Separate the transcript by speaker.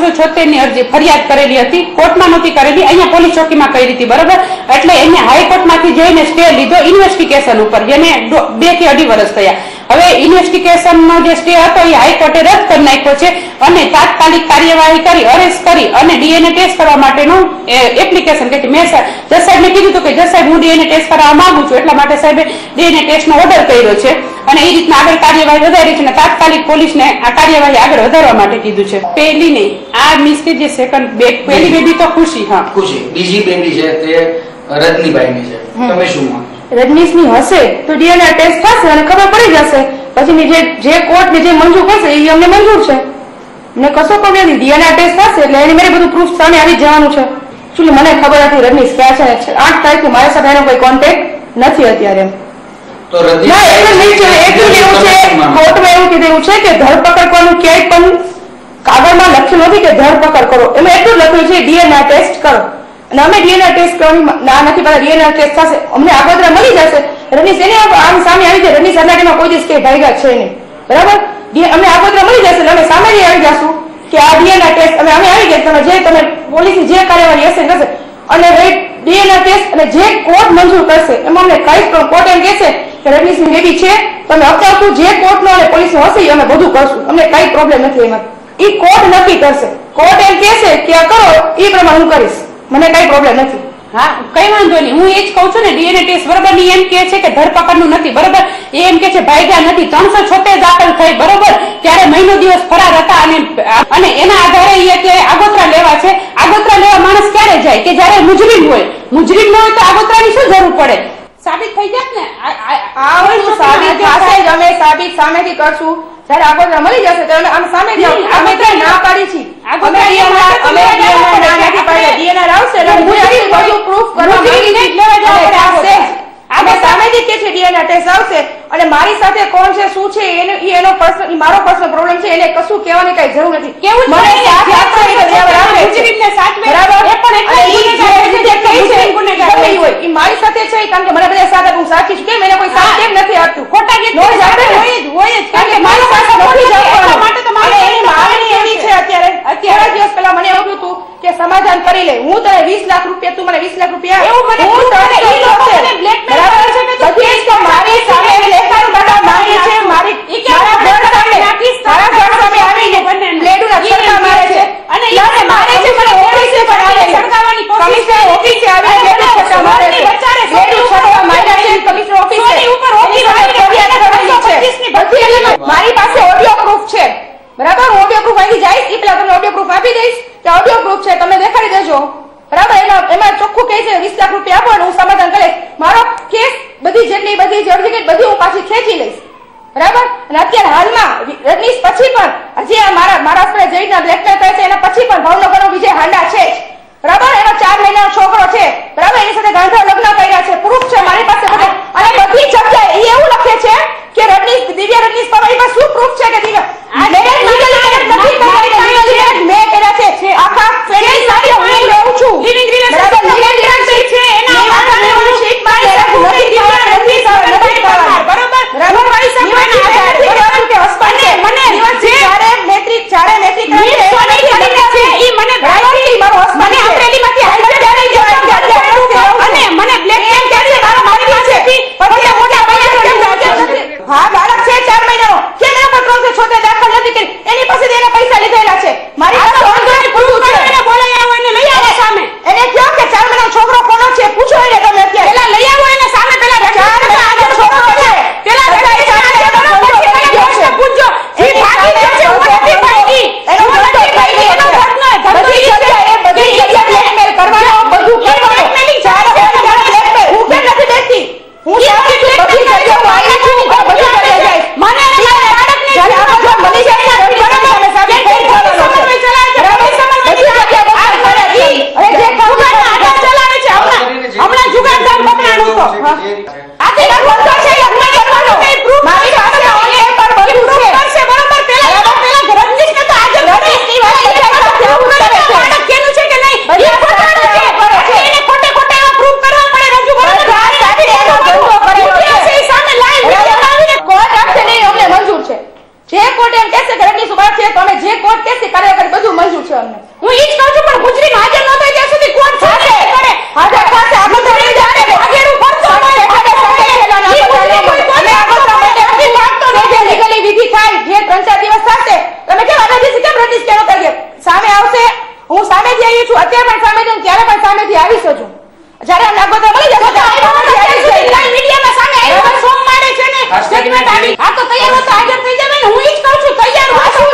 Speaker 1: 376 ની અરજી ફરિયાદ કરેલી હતી, કોર્ટમાં નહોતી કરેલી, અહીંયા પોલીસ ચોકીમાં કરી હતી, બરોબર. એટલે એને હાઈકોર્ટમાંથી જઈને સ્ટે લીધો ઇન્વેસ્ટિગેશન ઉપર, જેને 2 થી 2.5 વર્ષ થયા. હવે ઇન્વેસ્ટિગેશનનો જે સ્ટે હતો એ હાઈકોર્ટે રદ કરી નાખ્યો છે અને તાત્કાલિક કાર્યવાહી કરી અરેસ્ટ કરી અને ડીએનએ ટેસ્ટ કરવા માટેનું એપ્લિકેશન કે મેં જજ સાહેબને કીધું હતું કે જજ સાહેબ હું ડીએનએ ટેસ્ટ કરવા માંગુ છું, એટલા માટે સાહેબે ડીએનએ ટેસ્ટનો ઓર્ડર કર્યો છે અને એ રીતના આગળ કાર્યવાહી વધારી છે અને તાત્કાલિક પોલીસને આ કાર્યવાહી આગળ વધારવા માટે કીધું છે. પહેલી નહીં, આ મીન્સ કે જે સેકન્ડ પહેલી બેબી તો ખુશી, હા
Speaker 2: ખુશી, બીજી બેબી છે તે રજનીભાઈની છે. તમે શું માનો?
Speaker 3: રજનીશની હશે તો ડીએનએ ટેસ્ટ થશે અને ખબર પડી જશે. પછીની જે કોર્ટને જે મંજૂર કરશે એ અમને મંજૂર છે, મને કશો પ્રોબ્લેમ નથી. ડીએનએ ટેસ્ટ થશે એટલે એની મેરે બધું પ્રૂફ સામે આવી જવાનું છે. શું મને ખબર નથી રજનીશ ક્યાં છે. 8 તારીખે મારી સાથે એનો કોઈ કોન્ટેક્ટ નથી અત્યારે.
Speaker 2: તો રજનીશ
Speaker 3: કોર્ટમાં એવું કીધેલું છે કે ધરપકડ કરવાનું ક્યાંય પણ કાગળમાં લખ્યું નથી કે ધરપકડ કરો, એમાં એટલું લખ્યું છે ડીએનએ ટેસ્ટ કરો. અને અમે ડીએનએ ટેસ્ટ કરવાની ના નથી પાડતા. ડીએનએ ટેસ્ટ થશે, અમને આગોતરા મળી જશે. રજનીશ એને આમ સામે આવી જાય. રજનીશ અનાટીમાં કોઈ દિવસ કે ભાગ્યા છે નહીં, બરાબર. અમને આગોતરા મળી જશે એટલે અમે સામે આવી જશું કે આ ડીએનએ ટેસ્ટ અમે આવી ગયા. તમે પોલીસની જે કાર્યવાહી હશે કરશે. અને ડીએનએ ટેસ્ટ અને જે કોર્ટ મંજૂર કરશે એમાં અમને કઈ કોર્ટ એમ કહેશે કે રજનીશની બેબી છે, તમે અત્યાર જે કોર્ટનો અને પોલીસનો હશે અમે બધું કરશું, અમને કઈ પ્રોબ્લેમ નથી એમાં. એ કોર્ટ નક્કી કરશે. કોર્ટ એમ કહેશે કે આ કરો એ પ્રમાણે હું કરીશ, મને કઈ પ્રોબ્લેમ નથી.
Speaker 1: હા કઈ વાંધો નહીં, હું એ જ કઉ છું ને. ડીએનએ ટેસ્ટ બરોબર ની એમ કે છે કે ધરપકડનું નથી, બરોબર. એ એમ કે છે ભાગ્યા નથી. 376 દાખલ થઈ, બરોબર. ત્યારે મહિનો દિવસ ફરાર હતા અને એના આધારે એ અત્યારે આગોતરા લેવા છે. આગોતરા લેવા માણસ ક્યારે જાય કે જયારે મુજરીમ હોય. મુજરીમ ન હોય તો આગોતરાની શું જરૂર પડે? સાબિત થઈ જાય ને.
Speaker 3: આ વસ્તુ સાબિત થશે જ, અમે સાબિત સામેથી કરશું. જયારે આગોતરા મળી જશે ત્યારે અમે સામે અમે ના પાડી છીએ. અને મારી સાથે કોણ છે શું છે એનો પર્સનલ મારો પર્સનલ પ્રોબ્લેમ છે, એને કશું કહેવાની કઈ જરૂર નથી. મારી સાથે છે કારણ કે મને બધા સાથે હું સાચી છું. કેમ એને કોઈ સાથ કેમ નથી આપતું? ખોટા ગીત અત્યારે દિવસ પહેલા મને એવું હતું કે સમાધાન કરી લે, હું તને 20 લાખ રૂપિયા, તું મને 20 લાખ રૂપિયા મારી પાસે ઓડિયો પ્રૂફ છે, બરાબર. હું ઓડિયો પ્રૂફ આવી જઈશ એ પેલા તમને ઓડિયો પ્રૂફ આપી દઈશ કે ઓડિયો પ્રૂફ છે, તમે દેખાડી દેજો, બરાબર. એમાં ચોખ્ખું કહે છે 20 લાખ રૂપિયા આપો અને હું સમાધાન કરીશ. મારો કેસ બધી અરજી બધી હું પાછી ખેંચી લઈશ, બરાબર. અને અત્યારે હાલમાં રજનીશ પછી પણ હજી મારા જઈને બ્લેકમેલ કરે છે, એના પછી પણ ભાવનગરનો વિજય હાંડા છે, બરાબર. એનો 4 મહિનાનો છોકરો છે, બરાબર. એની સાથે ગાંધા લગ્ન કર્યા છે, પ્રૂફ છે મારી પાસે. અને બધી જગ્યાએ એવું લખે છે કે દિવ્યા રજનીશ તમારી પાસે શું પ્રૂફ છે કે દિવ્યા મેં કર્યા છે આખા ફેમિલી સાથે હું રહું છું. હા બાળક છે 4 મહિનાનો, કેમ એના પર 376 દાખલ નથી કરી? એની પાસેથી એના પૈસા લીધેલા છે. મારી પાસે ઓનલાઈન પ્રૂફ છે. એને બોલાવી આવો, એને લઈ આવો સામે. એને કહો કે 4 મહિનાનો છોકરો કોનો છે પૂછો એને તમે અત્યારે. પેલા લઈ આવો એને સામે, પેલા 4 મહિનાનો છોકરો છે. પેલા પૂછજો એ ભાગી જશે. હું નથી ભાગી, એનો ધંધો થઈ ગયો. એનો બધી જગ્યાએ બ્લેકમેલ કરવાનો, બધું કરવાનું. હું કેમ નથી બેસતી? હું બધી જગ્યાએ આવી છું. જે કોર્ટ એમ કહેશે કે રજનીશ ઉભા છે તો અમે જે કોર્ટ કહેશે કાર્યવાહી બધું મંજૂર છે. અમને.
Speaker 1: હું ઈ જ કહું છું પણ ગુજરીમાં હાજર ન થાય ત્યાં સુધી કોર્ટ શું કરે
Speaker 3: હાજર થશે, આપણે તો નહીં જાણે.
Speaker 1: ભાગેડું ફરતો હોય,
Speaker 3: અને આગોતરા માટે જે લીગલી વિધિ થાય, જે 3-4 દિવસ થશે, તમે કેમ આના દિવસે કેમ રજીસ્ટર નહોતા ગયા? સામે આવશે, હું સામેથી આવી છું, અત્યારે પણ સામે છું, ત્યારે પણ સામેથી આવીશ છું. જ્યારે અમને આગોતરા મળી જશે
Speaker 1: લાઈવ મીડિયામાં સામે આવ્યો સોમવારે છે ને સ્ટેટમેન્ટ આવી. આ તો તૈયાર હતો, હાજર થઈ જાવે ને. હું ઈ જ કહું છું તૈયાર હું છું.